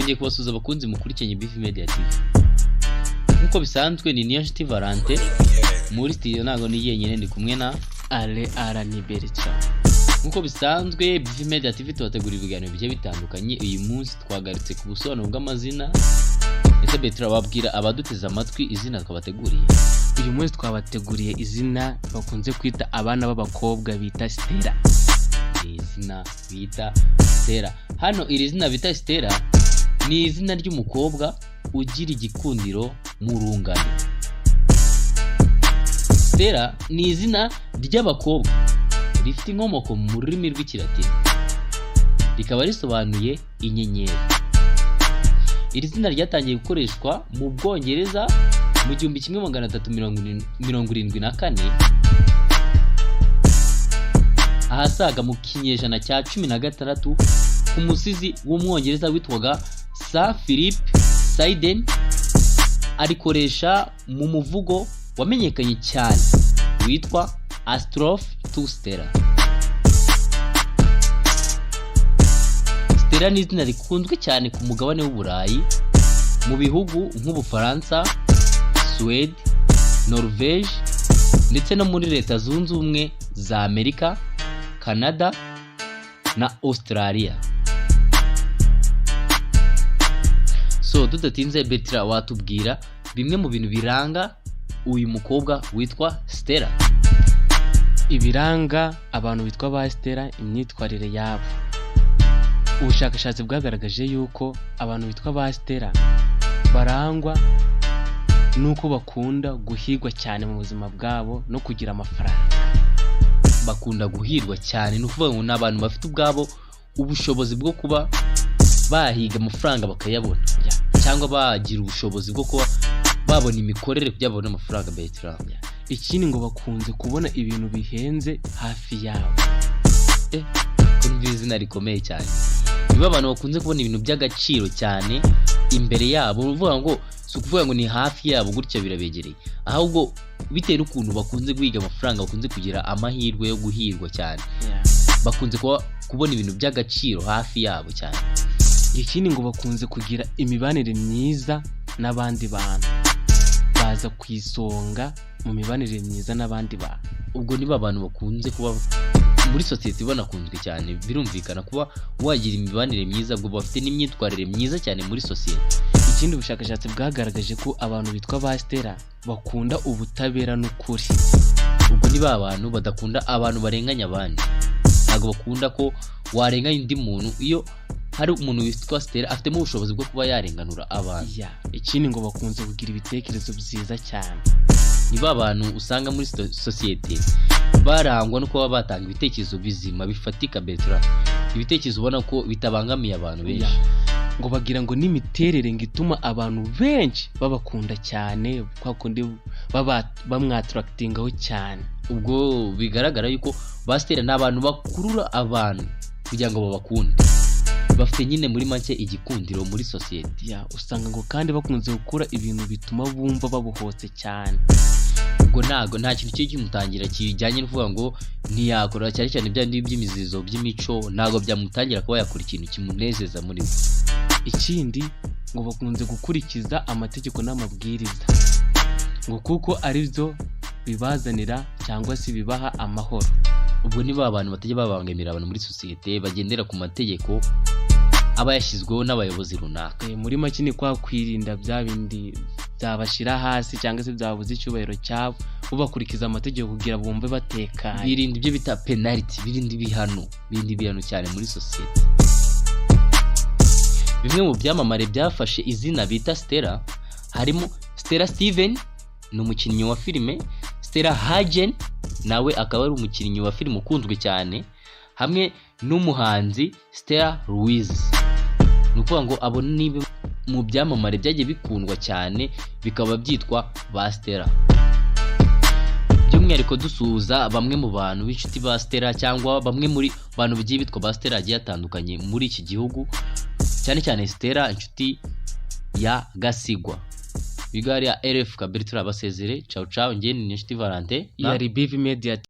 twongeye kubasuza abakunzi mukurikiye BV Media TV. Nkuko bisanzwe ni Niyonshuti Valente muri studio, ntago ni yenyine, ndi kumwe na Arani Bertrand. Nkuko bisanzwe BV Media TV tubategura ibiganiro bigiye bitandukanye. Uyu munsi twagaritse ku busobanuro bw'amazina. Ese Bertrand wabwira abaduteze amatwi izina twabateguriye? Uyu munsi twabateguriye izina bakunze kwita abana b'abakobwa bita Stella. Izina bita Stella. Hano iri zina bita Stella ni izina ry'umukobwa ugira igikundiro mu rungano. Stella ni izina ry'abakobwa rifite inkomoko mu rurimi rw'Ikilatini, rikaba risobanuye inyenyeri. Iri zina ryatangiye gukoreshwa mu Bwongereza mu 1374 ahasaga mu kinyejana cya 16 ku musizi w'umwongereza witwaga Sir Philip Sidney arikoresha mu muvugo wamenyekanye cyane witwa A Strophe to Stella. Stella ni izina rikunzwe cyane ku mugabane w'Uburayi mu bihugu nk'Ubufaransa, Sweden, Norvège ndetse no muri Leta Zunze Ubumwe za Amerika, Canada na Australia. So tudatinze, Bertrand watubwira bimwe mu bintu biranga uyu mukobwa witwa Stella? Ibiranga abantu bitwa ba Stella, imyitwarire yabo. Ubushakashatsi bwagaragaje yuko abantu bitwa ba Stella barangwa nuko bakunda guhigwa cyane mu buzima bwabo no kugira amafaranga. Bakunda guhirwa cyane, nukuvuga ngo n'abantu bafite ubwabo ubushobozi bwo kuba bahiga amafaranga bakayabona, cyangwa bagira ubushobozi bwo kuba babona imikorere kugira babone amafaranga. Bertrand, ikindi ngo bakunze kubona ibintu bihenze hafi yabo. Kumva izina rikomeye cyane. Niba abantu bakunze kubona ibintu by'agaciro cyane imbere yabo, uvuga ngo si ukuvuga ngo ni hafi yabo gutya birabegereye, ahubwo bitewe n'ukuntu bakunze guhiga amafaranga, bakunze kugira amahirwe yo guhirwa cyane. Bakunze kubona ibintu by'agaciro hafi yabo cyane. Ikindi ngo bakunze kugira imibanire myiza n'abandi bantu, baza kwisonga mu mibanire myiza n'abandi bantu. Ubwo niba abantu bakunze kuba muri society banakunzwe cyane, birumvikana kuba wagira imibanire myiza, ubwo bafite n'imyitwarire myiza cyane muri society. Ikindi ubushakashatsi bwagaragaje ko abantu bitwa ba Stella bakunda ubutabera n'ukuri. Ubwo niba abantu badakunda abantu barenganya abandi, ntabwo bakunda ko warenganya undi muntu. Iyo hari umuntu witwa Stella afitemo ubushobozi bwo kuba yarenganura abantu. Ikindi ngo bakunze kugira ibitekerezo byiza cyane. Niba abantu usanga muri society barangwa no kuba batanga ibitekerezo bizima bifatika, Bertrand, ibitekerezo ubona ko bitabangamiye abantu benshi. Ngo bagira ngo n'imiterere ngo ituma abantu benshi babakunda cyane, kwa kundi bamwattractingaho cyane. Ubwo bigaragara yuko ba Stella ni abantu bakurura abantu kugira ngo babakunde. Bafite nyine muri make igikundiro muri society. Usanga ngo kandi bakunze gukora ibintu bituma bumva babuhotse cyane. Ubwo nta kintu cyo kimutangira kijyanye n'uvuga ngo ntiyakora cyane cyane byandi by'imizizo by'imico, ntago byamutangira kuba yakora ikintu kimunezeza muri we. Ikindi ngo bakunze gukurikiza amategeko n'amabwiriza, ngo kuko ari byo bibazanira cyangwa se bibaha amahoro. Ubwo niba abantu batajya babangamira abantu muri society, bagendera ku mategeko aba yashyizweho n'abayobozi runaka. Muri make ni kwa kwirinda bya bindi byabashira hasi cyangwa se byabuze icyubahiro cyabo, bakurikiza amategeko kugira bumve batekanye. Birinda ibyo bita penalty, birinda ibihano cyane muri society. Bimwe mu byamamare byafashe izina bita Stella harimo Stella Steven, ni umukinnyi wa filime. Stella Hagen nawe akaba ari umukinnyi wa filime ukunzwe cyane, hamwe n'umuhanzi Stella Louise. Nukuvuga ngo abo ni mu byamamare byagiye bikundwa cyane, bikaba byitwa ba Stella. By'umwihariko dusuhuza bamwe mu bantu b'inshuti ba Stella, cyangwa bamwe muri bantu bigiye bitwa ba Stella agiye atandukanye muri iki gihugu, cyane cyane Stella inshuti ya Gasigwa. Bigari ya RF Bertrand basezere. Ciao ciao, njye ni Niyonshuti Valente ya BV Media.